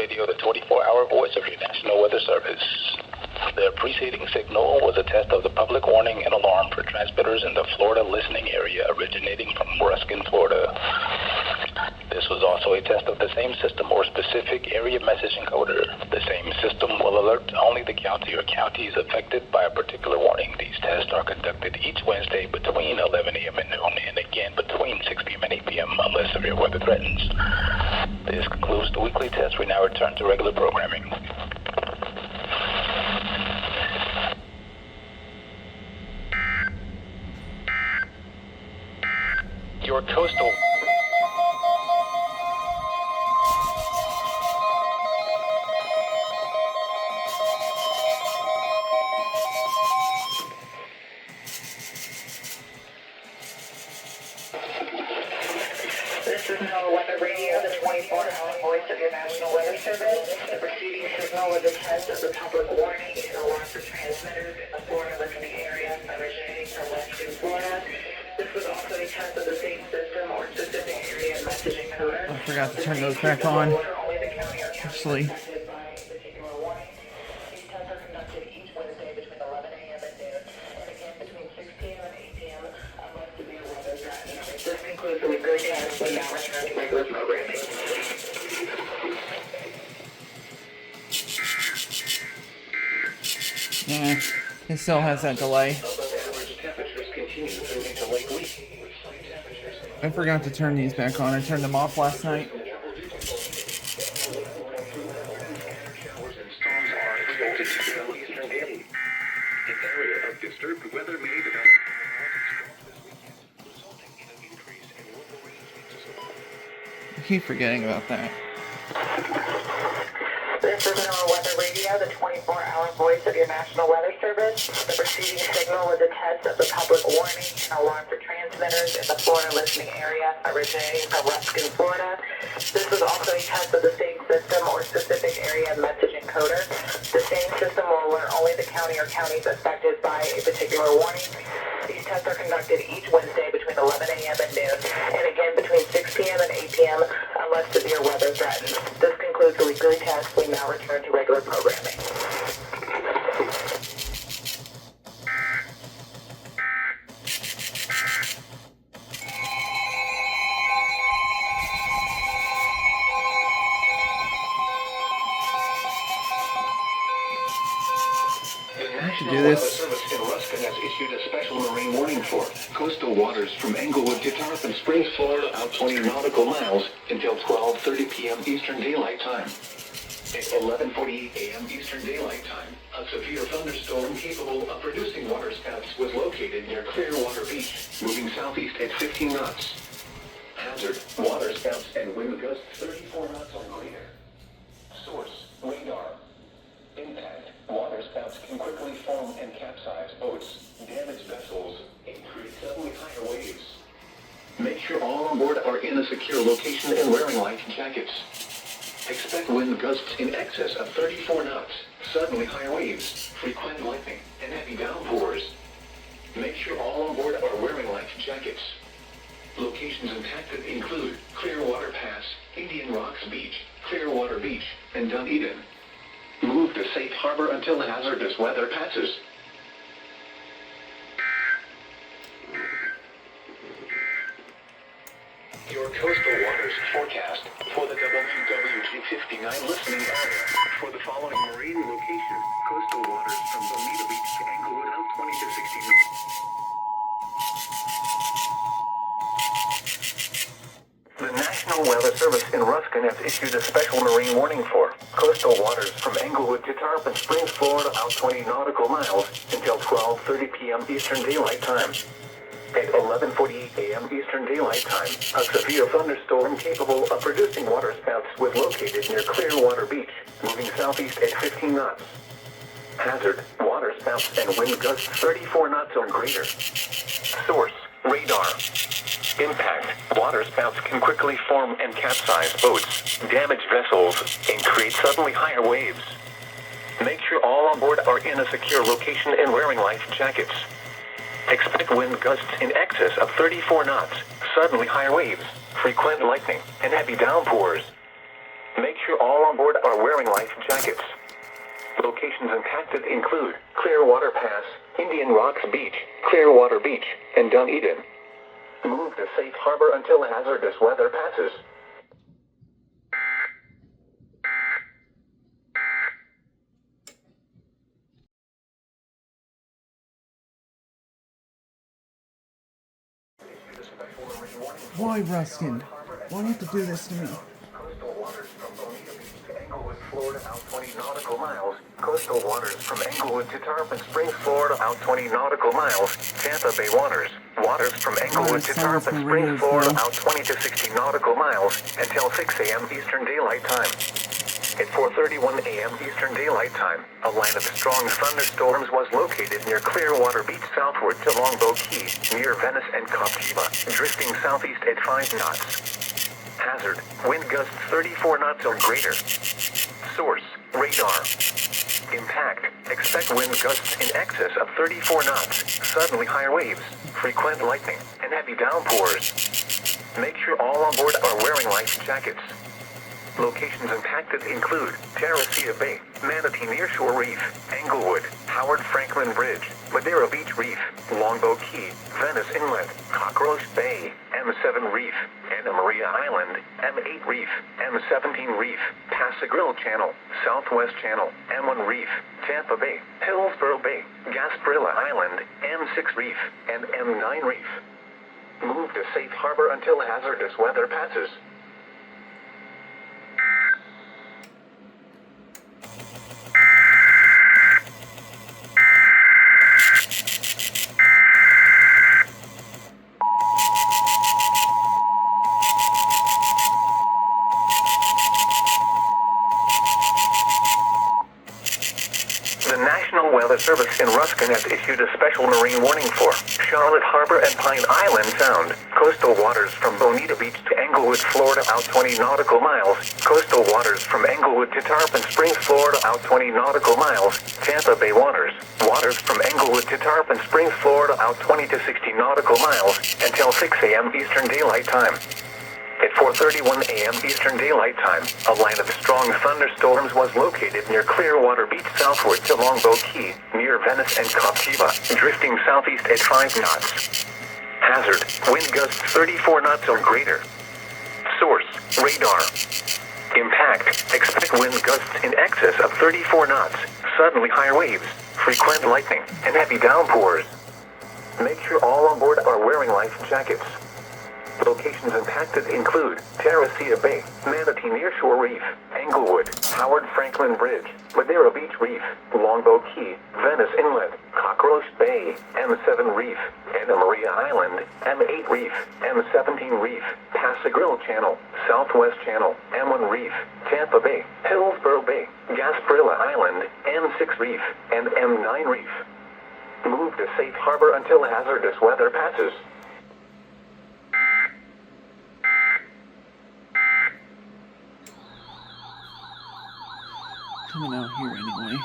Radio, the 24-hour voice of your National Weather Service. The preceding signal was a test of the public warning and alarm for transmitters in the Florida listening area originating from Ruskin, Florida. This was also a test of the same system or specific area message encoder. The same system will alert only the county or counties affected by a particular warning. These tests are conducted each Wednesday between 11 a.m. and noon, and again between 6 p.m. and 8 p.m. unless severe weather threatens. This concludes the weekly test. We now return to regular programming. Your coastal... This is NOAA Weather Radio, the 24-hour voice of your National Weather Service. The preceding signal was a test of the public warning and alarm for transmitters in the Florida listening area originating from Western Florida. This was also a test of the same system or specific area messaging encoder. I forgot to turn those back on. Actually. Yeah, it still has that delay. I forgot to turn these back on. I turned them off last night. I keep forgetting about that. This is NOAA Weather Radio, the 24-hour voice of your National Weather Service. The preceding signal was a test of the public warning and alarm for transmitters in the Florida listening area originating from Ruskin, Florida. This was also a test of the same system or specific area message encoder. The same system will alert only the county or counties affected by a particular warning. These tests are conducted each Wednesday between 11 a.m. and noon, and again between 6 p.m. and 8 p.m. unless severe weather threatens. This concludes the weekly test. We now return to regular programming. Do this. Service in Ruskin has issued a special marine warning for coastal waters from Englewood to Tarpon Springs, Florida, out 20 nautical miles until 12:30 p.m. Eastern Daylight Time. At 11:48 a.m. Eastern Daylight Time, a severe thunderstorm capable of producing waterspouts was located near Clearwater Beach, moving southeast at 15 knots. Hazard: waterspouts and wind gusts 34 knots or greater. Source: radar. Impact: waterspouts can quickly foam and capsize boats, damage vessels, and create suddenly higher waves. Make sure all on board are in a secure location and wearing life jackets. Expect wind gusts in excess of 34 knots, suddenly higher waves, frequent lightning, and heavy downpours. Make sure all on board are wearing life jackets. Locations impacted include Clearwater Pass, Indian Rocks Beach, Clearwater Beach, and Dunedin. Move to safe harbor until hazardous weather passes. Your coastal waters forecast for the WWG-59 listening area. For the following marine locations, coastal waters from Bonita Beach to Englewood out 20 to 60 knots. The National Weather Service in Ruskin has issued a special marine warning for coastal waters from Englewood to Tarpon Springs, Florida, out 20 nautical miles until 12:30 p.m. Eastern Daylight Time. At 11:48 a.m. Eastern Daylight Time, a severe thunderstorm capable of producing waterspouts was located near Clearwater Beach, moving southeast at 15 knots. Hazard: waterspouts and wind gusts 34 knots or greater. Source: radar. Impact: waterspouts can quickly form and capsize boats, damage vessels, and create suddenly higher waves. Make sure all on board are in a secure location and wearing life jackets. Expect wind gusts in excess of 34 knots, suddenly higher waves, frequent lightning, and heavy downpours. Make sure all on board are are wearing life jackets. Locations impacted include Clearwater Pass, Indian Rocks Beach, Clearwater Beach, and Dunedin. Move to safe harbor until hazardous weather passes. Why, Ruskin? Why do you have to do this to me? Coastal waters from Bonita Beach to Englewood, Florida, out 20 nautical miles. Coastal waters from Englewood to Tarpon Springs, Florida, out 20 nautical miles. Tampa Bay waters. Waters from Englewood to Tarpon Springs, Florida, out 20 to 60 nautical miles until 6 a.m. Eastern Daylight Time. At 4:31 a.m. Eastern Daylight Time, a line of strong thunderstorms was located near Clearwater Beach southward to Longbow Key, near Venice and Captiva, drifting southeast at 5 knots. Hazard, wind gusts 34 knots or greater. Source, radar. Impact, expect wind gusts in excess of 34 knots, suddenly higher waves, frequent lightning, and heavy downpours. Make sure all on board are wearing life jackets. Locations impacted include Terracea Bay, Manatee Nearshore Reef, Englewood, Howard Franklin Bridge, Madeira Beach Reef, Longbow Key, Venice Inlet, Cockroach Bay, M7 Reef, Anna Maria Island, M8 Reef, M17 Reef, Passagrille Channel, Southwest Channel, M1 Reef, Tampa Bay, Hillsborough Bay, Gasparilla Island, M6 Reef, and M9 Reef. Move to safe harbor until hazardous weather passes. The National Weather Service in Ruskin has issued a special marine warning for Charlotte Harbor and Pine Island Sound. Coastal waters from Bonita Beach to Englewood, Florida, out 20 nautical miles. Coastal waters from Englewood to Tarpon Springs, Florida, out 20 nautical miles. Tampa Bay waters. Waters from Englewood to Tarpon Springs, Florida, out 20 to 60 nautical miles until 6 a.m. Eastern Daylight Time. At 4:31 a.m. Eastern Daylight Time, a line of strong thunderstorms was located near Clearwater Beach southward to Longbow Key, near Venice and Captiva, drifting southeast at 5 knots. Hazard, wind gusts 34 knots or greater. Source, radar. Impact, expect wind gusts in excess of 34 knots, suddenly higher waves, frequent lightning, and heavy downpours. Make sure all on board are wearing life jackets. Locations impacted include Terracea Bay, Manatee Nearshore Reef, Englewood, Howard Franklin Bridge, Madeira Beach Reef, Longbow Key, Venice Inlet, Cockroach Bay, M7 Reef, Anna Maria Island, M8 Reef, M17 Reef, Passagrille Channel, Southwest Channel, M1 Reef, Tampa Bay, Hillsborough Bay, Gasparilla Island, M6 Reef, and M9 Reef. Move to safe harbor until hazardous weather passes. Coming out here anyway.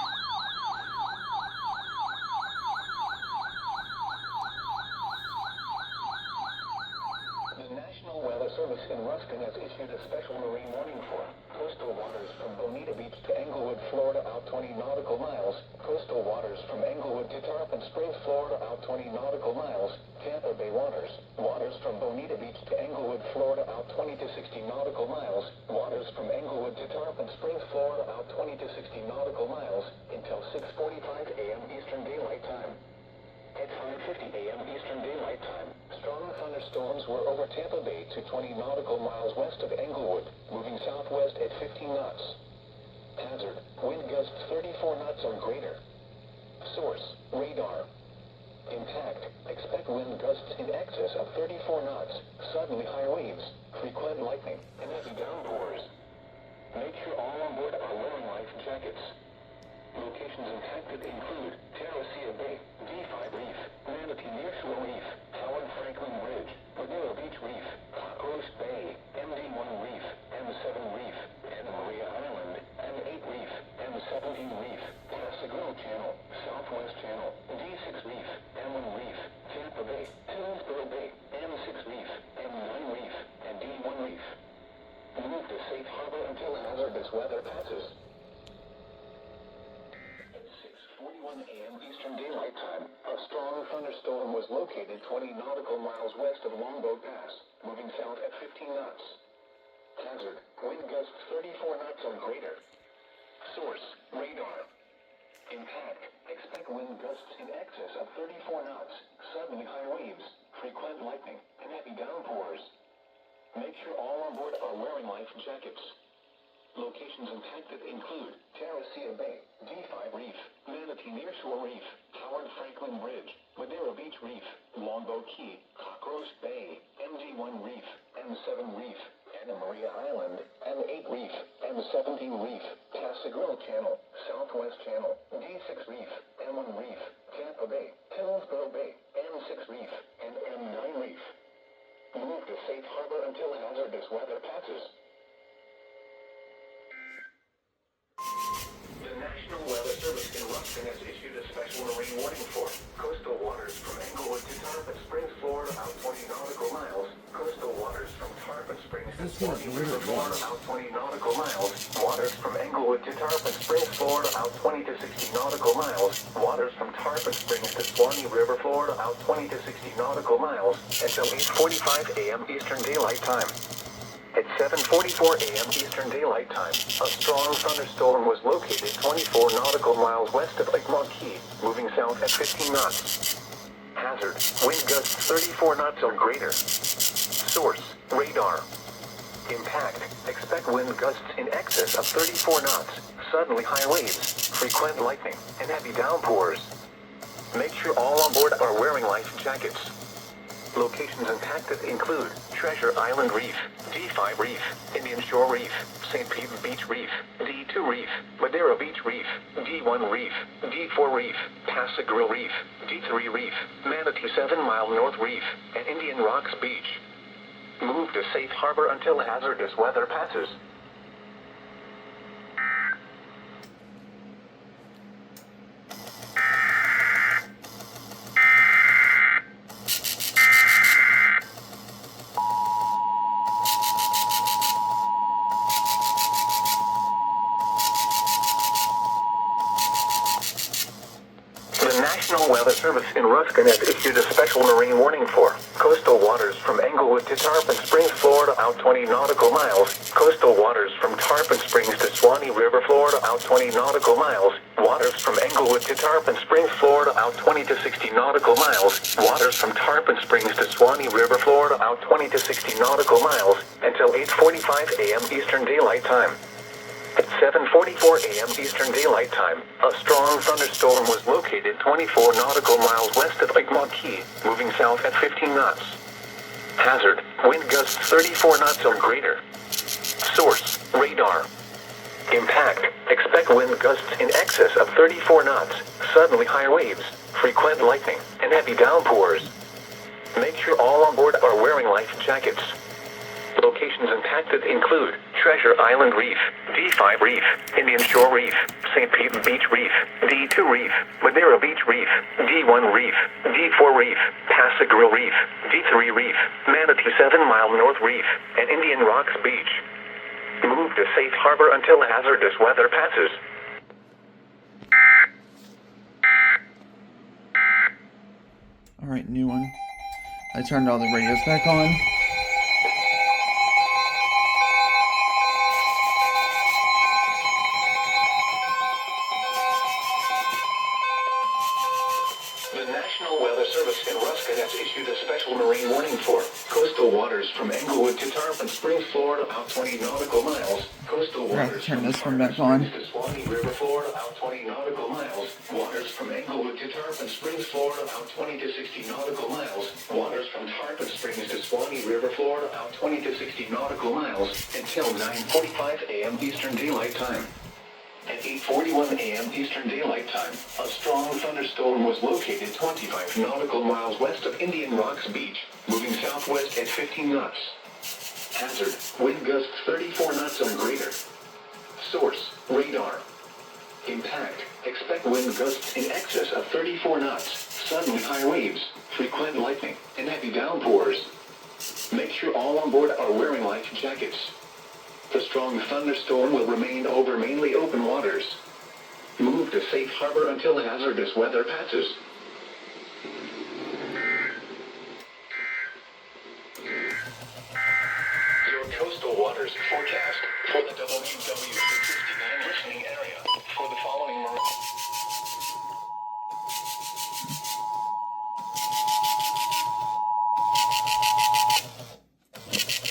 The National Weather Service in Ruskin has issued a special marine warning for coastal waters from Bonita Beach to Englewood, Florida, out 20 nautical miles. Coastal waters from Englewood to Tarpon Springs, Florida, out 20 nautical miles. Tampa Bay waters. Waters from Bonita Beach to Englewood, Florida, out 20 to 60 nautical miles. Waters from Englewood to Tarpon Springs, Florida, out 20 to 60 nautical miles until 6:45 a.m. Eastern Daylight Time. At 5:50 a.m. Eastern Daylight Time, strong thunderstorms were over Tampa Bay to 20 nautical miles west of Englewood, moving southwest at 15 knots. Hazard, wind gusts 34 knots or greater. Source, radar. Impact, expect wind gusts in excess of 34 knots, suddenly higher waves, frequent lightning, and heavy downpours. Make sure all on board are wearing life jackets. Locations impacted include Terracea Bay, D5 Reef, Manatee Nearshore Reef, Howard Franklin Bridge, Madeira Beach Reef, Cockroach Bay, MD1 Reef, M7 Reef, Anna Maria Island, M8 Reef, M17 Reef, Passagrille Channel, Southwest Channel, D6 Reef, M1 Reef, Tampa Bay, Hillsborough Bay, weather passes. At 6:41 a.m. Eastern Daylight Time, a strong thunderstorm was located 20 nautical miles west of Longboat Pass, moving south at 15 knots. Hazard, wind gusts 34 knots or greater. Source, radar. Impact, expect wind gusts in excess of 34 knots, suddenly high waves, frequent lightning, and heavy downpours. Make sure all on board are wearing life jackets. Locations impacted include Terracea Bay, D5 Reef, Manatee Nearshore Reef, Howard Franklin Bridge, Madeira Beach Reef, Longboat Key, Cockroach Bay, MG1 Reef, M7 Reef, Anna Maria Island, M8 Reef, M17 Reef, Pascagoula Channel, Southwest Channel, D6 Reef, M1 Reef, Tampa Bay, Hillsborough Bay, M6 Reef, and M9 Reef. Move to safe harbor until hazardous weather passes. The National Weather Service in Ruston has issued a special marine warning for coastal waters from Englewood to Tarpon Springs, Florida, out 20 nautical miles. Coastal waters from Tarpon Springs to Swanee River, Florida, out 20 nautical miles. Waters from Englewood to Tarpon Springs, Florida, out 20 to 60 nautical miles. Waters from Tarpon Springs to Swanee River, Florida, out 20 to 60 nautical miles until 8:45 a.m. Eastern Daylight Time. At 7:44 a.m. Eastern Daylight Time, a strong thunderstorm was located 24 nautical miles west of Lake Marquis, moving south at 15 knots. Hazard, wind gusts 34 knots or greater. Source, radar. Impact, expect wind gusts in excess of 34 knots, suddenly high waves, frequent lightning, and heavy downpours. Make sure all on board are wearing life jackets. Locations impacted include Treasure Island Reef, D5 Reef, Indian Shore Reef, St. Pete Beach Reef, D2 Reef, Madeira Beach Reef, D1 Reef, D4 Reef, Pascagoula Reef, D3 Reef, Manatee 7 Mile North Reef, and Indian Rocks Beach. Move to safe harbor until hazardous weather passes. The National Weather Service in Ruskin has issued a special marine warning for coastal waters from Englewood to Tarpon Springs, Florida, out 20 nautical miles. Coastal waters from Tarpon Springs to Swanee River, Florida, out 20 nautical miles. Waters from Englewood to Tarpon Springs, Florida, out 20 to 60 nautical miles. Waters from Tarpon Springs to Swanee River, Florida, out 20 to 60 nautical miles until 8:45 a.m. Eastern Daylight Time. At 7:44 a.m. Eastern Daylight Time, a strong thunderstorm was located 24 nautical miles west of Lake Marquis, moving south at 15 knots. Hazard, wind gusts 34 knots or greater. Source, radar. Impact, expect wind gusts in excess of 34 knots, suddenly high waves, frequent lightning, and heavy downpours. Make sure all on board are wearing life jackets. Locations impacted include Treasure Island Reef, D5 Reef, Indian Shore Reef, St. Pete Beach Reef, D2 Reef, Madeira Beach Reef, D1 Reef, D4 Reef, Pascagoula Reef, D3 Reef, Manatee 7 Mile North Reef, and Indian Rocks Beach. Move to safe harbor until hazardous weather passes. Alright, new one. I turned all the radios back on. The National Weather Service in Ruskin has issued a special marine warning for coastal waters from Englewood to Tarpon Springs, Florida, out 20 nautical miles. Coastal waters turn from this one Tarpon back on. Springs to Swanee River, Florida, out 20 nautical miles. Waters from Englewood to Tarpon Springs, Florida, out 20 to 60 nautical miles. Waters from Tarpon Springs to Swanee River, Florida, out 20 to 60 nautical miles until 9:45 a.m. Eastern Daylight Time. At 8:41 a.m. Eastern Daylight Time, a strong thunderstorm was located 25 nautical miles west of Indian Rocks Beach, moving southwest at 15 knots. Hazard, wind gusts 34 knots or greater. Source, radar. Impact, expect wind gusts in excess of 34 knots, suddenly high waves, frequent lightning, and heavy downpours. Make sure all on board are wearing life jackets. The strong thunderstorm will remain over mainly open waters. Move to safe harbor until hazardous weather passes. Your coastal waters forecast for the WW669 listening area for the following marine.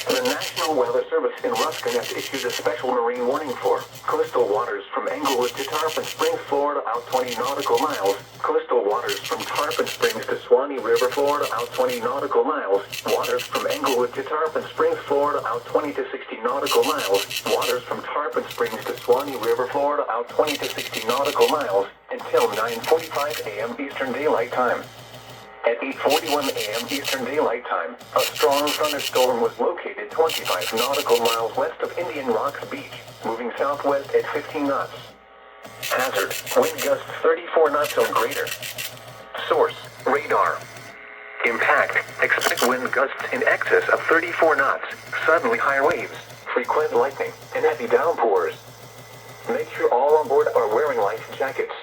The National Weather Service in Ruskin has issued a special marine warning for coastal waters from Englewood to Tarpon Springs, Florida, out 20 nautical miles. Coastal waters from Tarpon Springs to Swanee River, Florida, out 20 nautical miles. Waters from Englewood to Tarpon Springs, Florida, out 20 to 60 nautical miles. Waters from Tarpon Springs to Swanee River, Florida, out 20 to 60 nautical miles until 9:45 a.m. Eastern Daylight Time. At 8:41 a.m. Eastern Daylight Time, a strong thunderstorm was located 25 nautical miles west of Indian Rocks Beach, moving southwest at 15 knots. Hazard, wind gusts 34 knots or greater. Source, radar. Impact, expect wind gusts in excess of 34 knots, suddenly high waves, frequent lightning, and heavy downpours. Make sure all on board are wearing life jackets.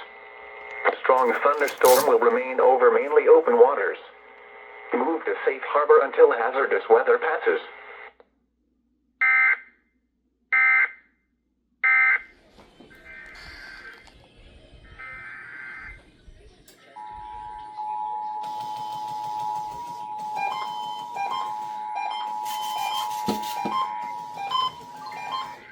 Strong thunderstorm will remain over mainly open waters. Move to safe harbor until hazardous weather passes.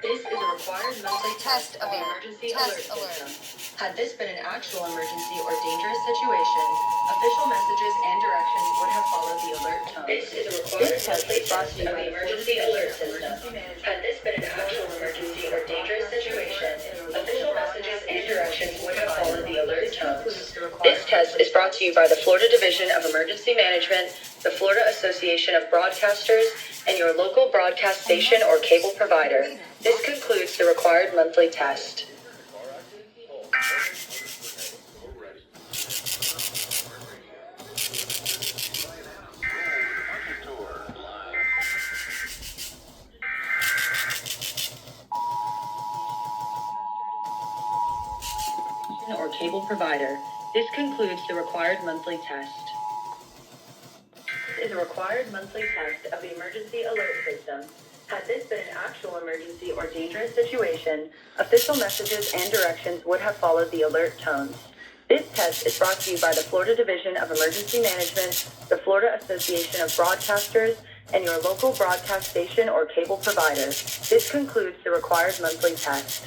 This is a required monthly test of the emergency alert system. Had this been an actual emergency or dangerous situation, official messages and directions would have followed the alert tone. This is a required monthly test of the emergency alert system. Had this been an actual emergency or dangerous situation, official messages and directions would have followed the alert tones. This test is brought to you by the Florida Division of Emergency Management, the Florida Association of Broadcasters, and your local broadcast station or cable provider. This concludes the required monthly test. Or cable provider. This concludes the required monthly test. This is a required monthly test of the emergency alert system. Had this been an actual emergency or dangerous situation, official messages and directions would have followed the alert tones. This test is brought to you by the Florida Division of Emergency Management, the Florida Association of Broadcasters, and your local broadcast station or cable provider. This concludes the required monthly test.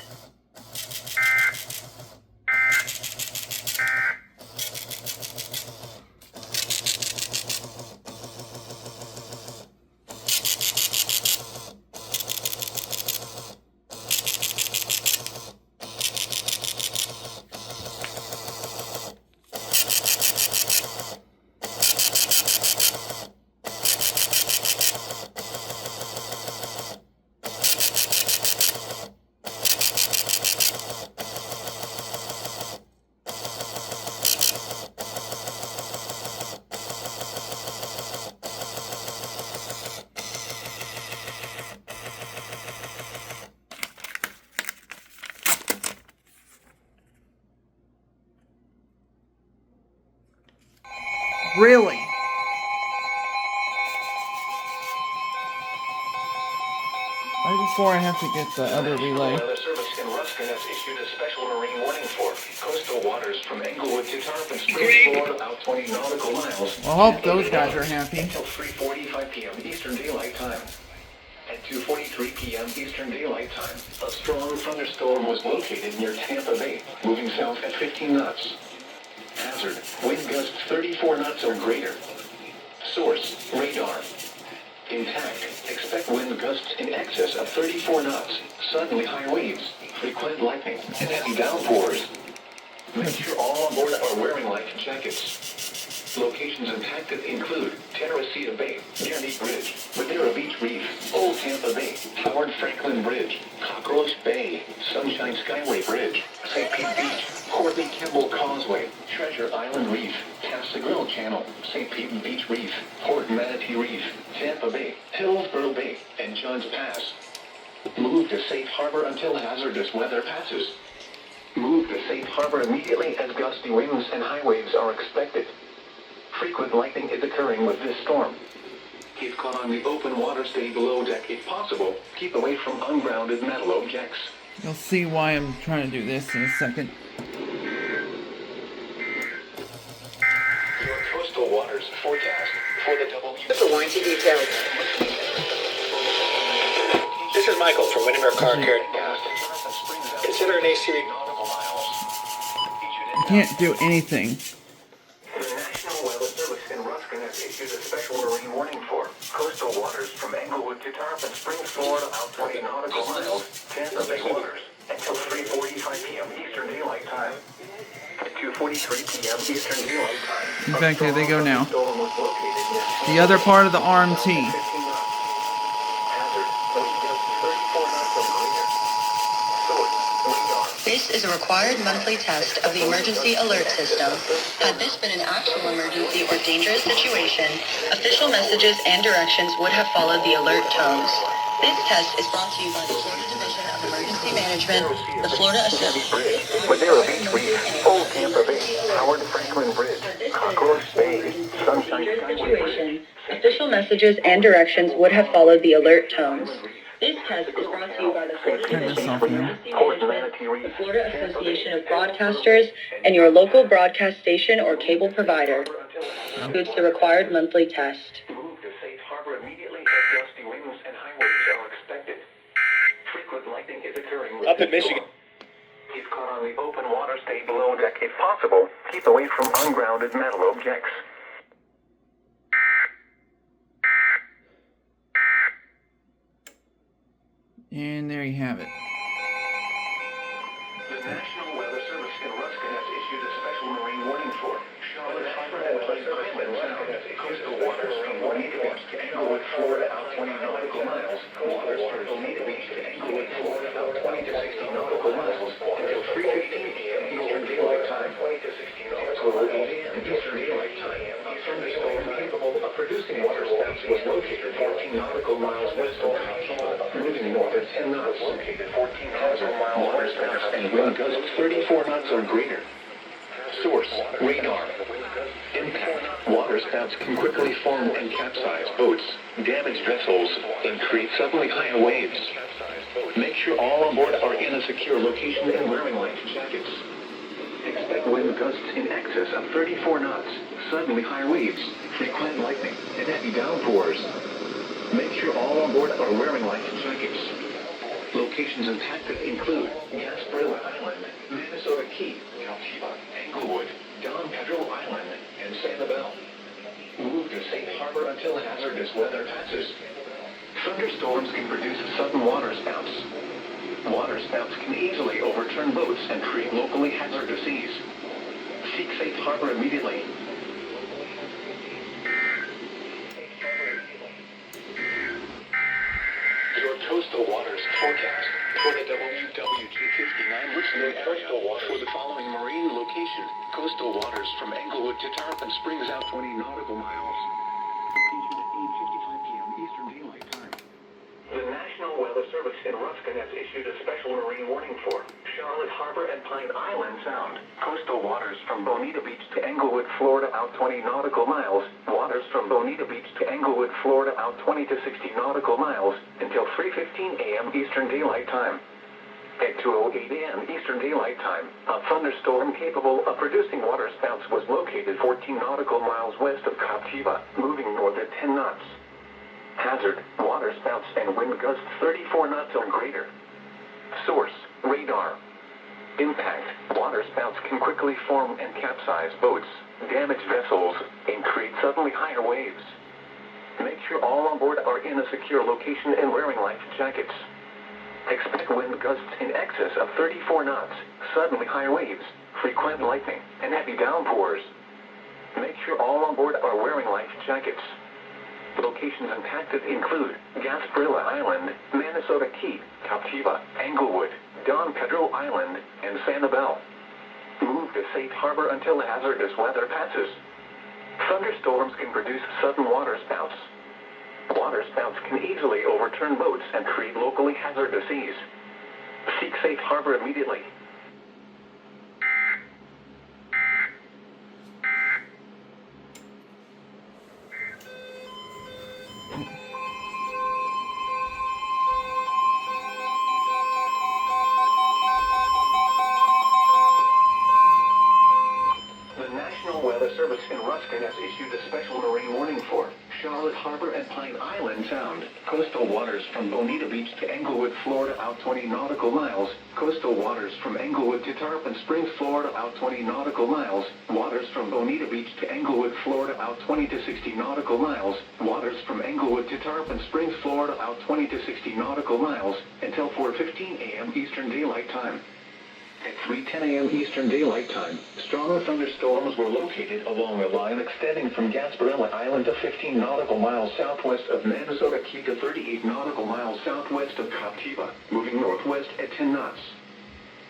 Really? Right before I have to get the other relay. The Weather Service in Ruskin has issued a special marine warning for coastal waters from Englewood to Tarpon Springs, Florida, out 20 nautical miles. Well, I hope those guys are happy. Until 3:45 p.m. Eastern Daylight Time. At 2:43 p.m. Eastern Daylight Time, a strong thunderstorm was located near Tampa Bay, moving south at 15 knots. Hazard, wind gusts 34 knots or greater. Source, radar. Intact, expect wind gusts in excess of 34 knots, suddenly high waves, frequent lightning, and heavy downpours. Make sure all on board are wearing life jackets. Locations impacted include Teresita Bay, Near Neat Bridge, Madeira Beach Reef, Old Tampa Bay, Howard Franklin Bridge, Cockroach Bay, Sunshine Skyway Bridge, St. Pete Beach, Courtney Kimball Causeway, Treasure Island Reef, Casa Grill Channel, St. Pete Beach Reef, Port Manatee Reef, Tampa Bay, Hillsborough Bay, and Johns Pass. Move to safe harbor until hazardous weather passes. Move to safe harbor immediately as gusty winds and high waves are expected. Frequent lightning is occurring with this storm. If caught on the open water, stay below deck if possible. Keep away from ungrounded metal objects. You'll see why I'm trying to do this in a second. Your coastal waters forecast for the For warranty details. This is Michael from Windermere Car Care. Consider an AC. I can't do anything. The National Weather Service in Ruskin has issued a special marine warning for coastal waters from Englewood to Tarpon Springs, Florida, out 20 nautical miles, Tampa Bay waters, until 3:45 p.m. Eastern Daylight Time. At 2:43 p.m. Eastern Daylight Time. In fact, here they go now. The other part of the RMT. This is a required monthly test of the emergency alert system. Had this been an actual emergency or dangerous situation, official messages and directions would have followed the alert tones. This test is brought to you by the Florida Division of Emergency Management, the Florida Association. Madera Beach Reef, Old Tampa Bay, Howard Franklin Bridge, Cockroach Bay, Sunshine Skyway. Official messages and directions would have followed the alert tones. This test is brought to you by the Florida Division of Emergency Management, the Florida Association of Broadcasters, and your local broadcast station or cable provider. Includes the required monthly test. Move to safe harbor immediately as gusty winds and high waves are expected. Frequent lightning is occurring Up in Michigan. If caught on the open water, stay below deck if possible. Keep away from ungrounded metal objects. And there you have it. The National Weather Service in Ruskin has issued a special marine warning for Charlotte Harbor and Pleasant Island Sound. Coastal waters from Bonita Beach to Englewood, Florida, out 20 nautical miles. Waters from Bonita Beach to Englewood, Florida, out 20 to 60 nautical miles until 3:15 a.m. Eastern Daylight Time. 20 to 60 nautical miles Eastern Daylight Time. A thunderstorm capable of producing water spouts was located 14 nautical miles west of Coachella, moving north at 10 knots. Located 14 nautical miles water spouts and wind gusts 34 knots or greater. Source: radar. Impact: water spouts can quickly form and capsize boats, damage vessels, and create suddenly higher waves. Make sure all on board are in a secure location and wearing life jackets. Expect wind gusts in excess of 34 knots, suddenly higher waves, frequent lightning, and heavy downpours. Make sure all on board are wearing life jackets. Locations impacted include Gasparilla Island, Minnesota Key, Calchiba, Englewood, Don Pedro Island, and Sanibel. Move to safe harbor until hazardous weather passes. Thunderstorms can produce sudden water spouts. Water spouts can easily overturn boats and create locally hazardous seas. Seek safe harbor immediately. Your coastal waters forecast for the WWG-59 listening coastal water for the following marine location. Coastal waters from Englewood to Tarpon Springs, out 20 nautical miles. Location at 8:55 p.m. Eastern Daylight Time. The National Weather Service in Ruskin has issued a special marine warning for Charlotte Harbor and Pine Island Sound. Coastal waters from Bonita Beach to Englewood, Florida, out 20 nautical miles. Waters from Bonita Beach to Englewood, Florida, out 20 to 60 nautical miles until 3:15 a.m. Eastern Daylight Time. At 2:08 a.m. Eastern Daylight Time, a thunderstorm capable of producing water spouts was located 14 nautical miles west of Captiva, moving north at 10 knots. Hazard: water spouts and wind gusts 34 knots or greater. Source: radar. Impact: water spouts can quickly form and capsize boats, damage vessels, and create suddenly higher waves. Make sure all on board are in a secure location and wearing life jackets. Expect wind gusts in excess of 34 knots, suddenly higher waves, frequent lightning, and heavy downpours. Make sure all on board are wearing life jackets. Locations impacted include Gasparilla Island, Minnesota Key, Captiva, Englewood, Don Pedro Island, and Sanibel. Move to safe harbor until hazardous weather passes. Thunderstorms can produce sudden water spouts. Water spouts can easily overturn boats and create locally hazardous seas. Seek safe harbor immediately. The National Weather Service in Ruskin has issued a special marine warning for Charlotte Harbor and Pine Island Sound. Coastal waters from Bonita Beach to Englewood, Florida, out 20 nautical miles. Coastal waters from Englewood to Tarpon Springs, Florida, out 20 nautical miles. Waters from Bonita Beach to Englewood, Florida, out 20 to 60 nautical miles. Waters from Englewood to Tarpon Springs, Florida, out 20 to 60 nautical miles until 4:15 a.m. Eastern Daylight Time. At 3:10 a.m. Eastern Daylight Time, stronger thunderstorms were located along a line extending from Gasparilla Island to 15 nautical miles southwest of Minnesota Key to 38 nautical miles southwest of Captiva, moving northwest at 10 knots.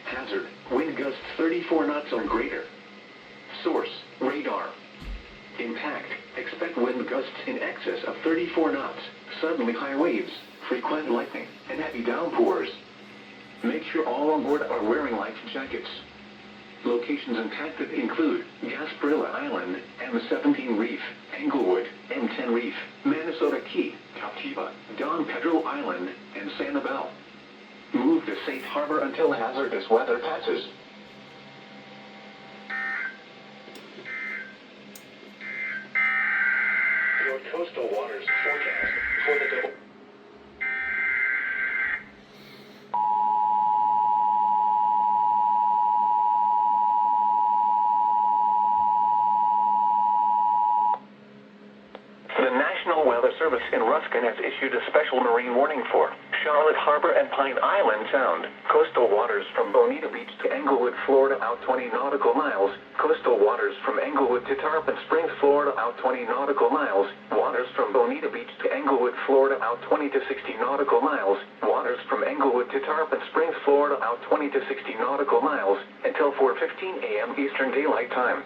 Hazard, wind gusts 34 knots or greater. Source, radar. Impact, expect wind gusts in excess of 34 knots, suddenly high waves, frequent lightning, and heavy downpours. Make sure all on board are wearing life jackets. Locations impacted include Gasparilla Island, M17 Reef, Englewood, M10 Reef, Minnesota Key, Captiva, Don Pedro Island, and Sanibel. Move to safe harbor until hazardous weather passes. Your coastal waters forecast for the double. The National Weather Service in Ruskin has issued a special marine warning for Charlotte Harbor and Pine Island Sound. Coastal waters from Bonita Beach to Englewood, Florida, out 20 nautical miles. Coastal waters from Englewood to Tarpon Springs, Florida, out 20 nautical miles. Waters from Bonita Beach to Englewood, Florida, out 20 to 60 nautical miles. Waters from Englewood to Tarpon Springs, Florida, out 20 to 60 nautical miles until 4:15 a.m. Eastern Daylight Time.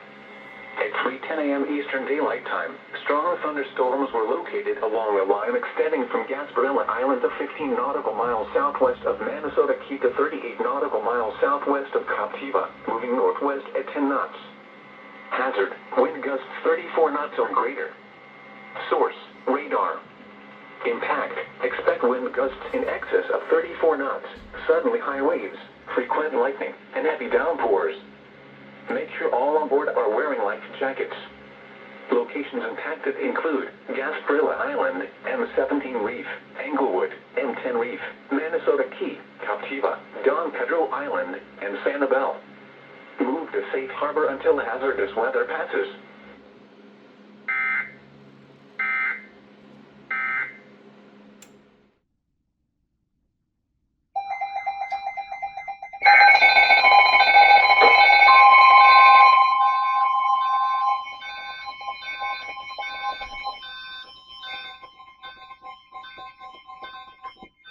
At 3:10 a.m. Eastern Daylight Time, strong thunderstorms were located along a line extending from Gasparilla Island to 15 nautical miles southwest of Minnesota Key to 38 nautical miles southwest of Captiva, moving northwest at 10 knots. Hazard, wind gusts 34 knots or greater. Source, radar. Impact, expect wind gusts in excess of 34 knots, suddenly high waves, frequent lightning, and heavy downpours. Make sure all on board are wearing life jackets. Locations impacted include Gasparilla Island, M17 Reef, Englewood, M10 Reef, Minnesota Key, Captiva, Don Pedro Island, and Sanibel. Move to safe harbor until hazardous weather passes.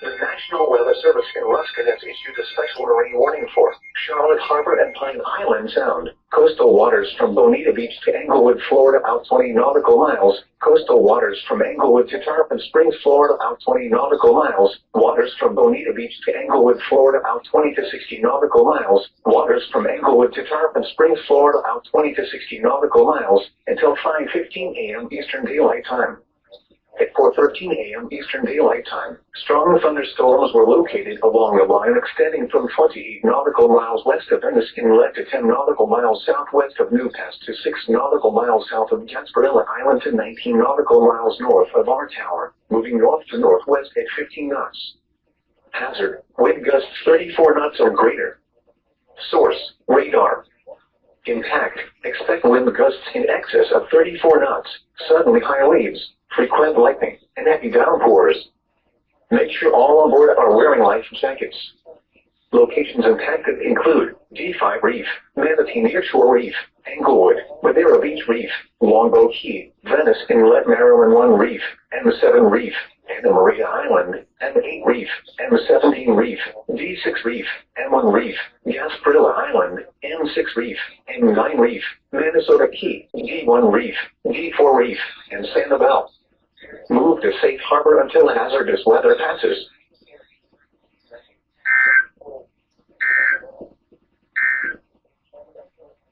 The National Weather Service in Ruskin has issued a special marine warning for Charlotte Harbor and Pine Island Sound. Coastal waters from Bonita Beach to Englewood, Florida, out 20 nautical miles. Coastal waters from Englewood to Tarpon Springs, Florida, out 20 nautical miles. Waters from Bonita Beach to Englewood, Florida, out 20 to 60 nautical miles. Waters from Englewood to Tarpon Springs, Florida, out 20 to 60 nautical miles until 5:15 a.m. Eastern Daylight Time. At 4:13 a.m. Eastern Daylight Time, strong thunderstorms were located along a line extending from 28 nautical miles west of Ennis Inlet to 10 nautical miles southwest of New Pass to 6 nautical miles south of Gasparilla Island to 19 nautical miles north of our tower, moving north to northwest at 15 knots. Hazard, wind gusts 34 knots or greater. Source, radar. Impact, expect wind gusts in excess of 34 knots, suddenly high waves, frequent lightning, and heavy downpours. Make sure all on board are wearing life jackets. Locations impacted include D5 Reef, Manatee Nearshore Reef, Englewood, Madeira Beach Reef, Longbow Key, Venice Inlet Maryland 1 Reef, M7 Reef, Anna Maria Island, M8 Reef, M17 Reef, D6 Reef, M1 Reef, Gasparilla Island, M6 Reef, M9 Reef, Minnesota Key, D1 Reef, D4 Reef, and Sanibel. Move to safe harbor until hazardous weather passes.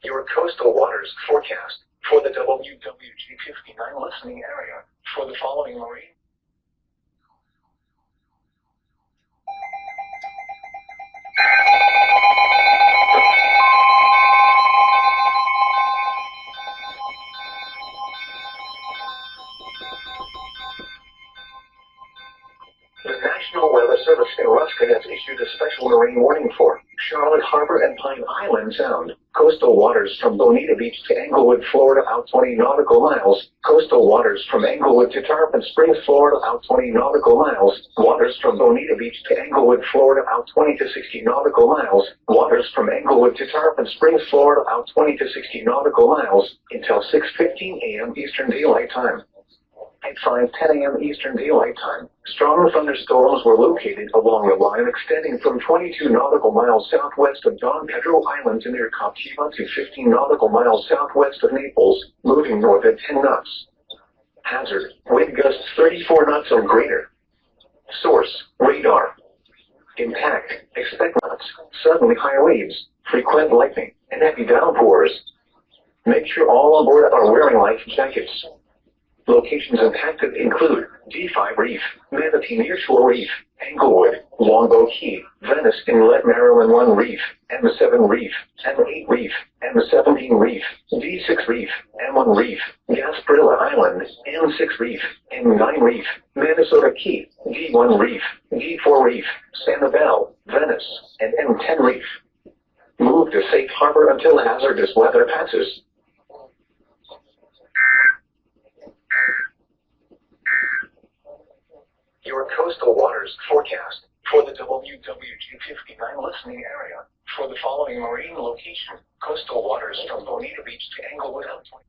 Your coastal waters forecast for the WWG-59 listening area for the following marine. The National Weather Service in Ruskin has issued a special marine warning for Charlotte Harbor and Pine Island Sound. Coastal waters from Bonita Beach to Englewood, Florida, out 20 nautical miles. Coastal waters from Englewood to Tarpon Springs, Florida, out 20 nautical miles. Waters from Bonita Beach to Englewood, Florida, out 20 to 60 nautical miles. Waters from Englewood to Tarpon Springs, Florida, out 20 to 60 nautical miles until 6:15 a.m. Eastern Daylight Time. At 5:10 a.m. Eastern Daylight Time, strong thunderstorms were located along the line extending from 22 nautical miles southwest of Don Pedro Island to near Captiva to 15 nautical miles southwest of Naples, moving north at 10 knots. Hazard, wind gusts 34 knots or greater. Source, radar. Impact, expect knots, suddenly high waves, frequent lightning, and heavy downpours. Make sure all on board are wearing life jackets. Locations impacted include D5 Reef, Manatee Nearshore Reef, Englewood, Longbow Key, Venice Inlet, Maryland 1 Reef, M7 Reef, M8 Reef, M17 Reef, D6 Reef, M1 Reef, Gasparilla Island, M6 Reef, M9 Reef, Minnesota Key, D1 Reef, D4 Reef, Sanibel, Venice, and M10 Reef. Move to safe harbor until hazardous weather passes. Your coastal waters forecast for the WWG-59 listening area for the following marine location. Coastal waters from Bonita Beach to Englewood, out 20.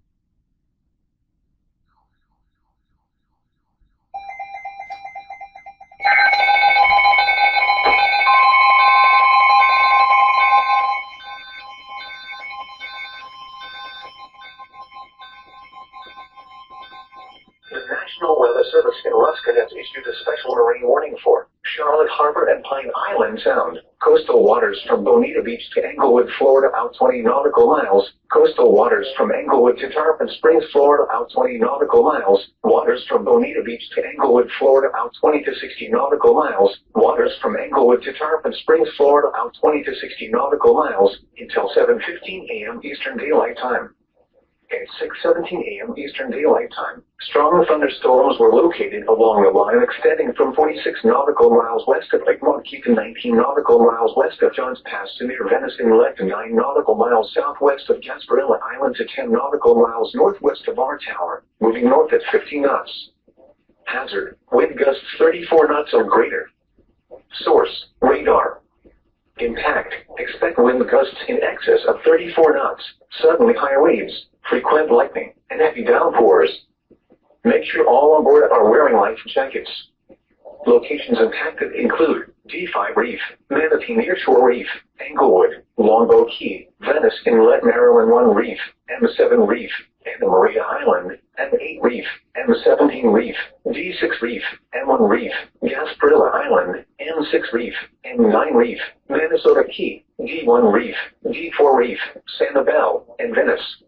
The National Weather Service in Ruskin has issued a special marine warning for Charlotte Harbor and Pine Island Sound. Coastal waters from Bonita Beach to Englewood, Florida, out 20 nautical miles. Coastal waters from Englewood to Tarpon Springs, Florida, out 20 nautical miles. Waters from Bonita Beach to Englewood, Florida, out 20 to 60 nautical miles. Waters from Englewood to Tarpon Springs, Florida, out 20 to 60 nautical miles until 7:15 a.m. Eastern Daylight Time. At 6:17 a.m. Eastern Daylight Time, strong thunderstorms were located along the line extending from 46 nautical miles west of Lake Montquet to 19 nautical miles west of Johns Pass to near Venice Inlet to 9 nautical miles southwest of Gasparilla Island to 10 nautical miles northwest of Our Tower, moving north at 50 knots. Hazard, wind gusts 34 knots or greater. Source, radar. Impact, expect wind gusts in excess of 34 knots, suddenly high waves, frequent lightning, and heavy downpours. Make sure all on board are wearing life jackets. Locations impacted include D5 Reef, Manatee Nearshore Reef, Englewood, Longbow Key, Venice Inlet, Maryland 1 Reef, M7 Reef, Anna Maria Island, M8 Reef, M17 Reef, D6 Reef, M1 Reef, Gasparilla Island, M6 Reef, M9 Reef, Minnesota Key, D1 Reef, D4 Reef, Sanibel, and Venice.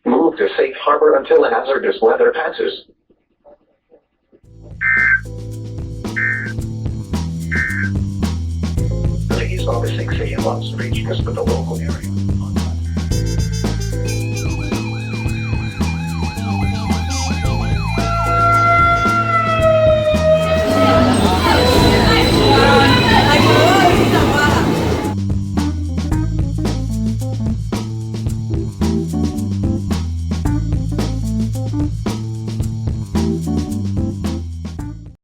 Move to safe harbor until hazardous weather passes. Please over 6 a.m. reaching us with the local area.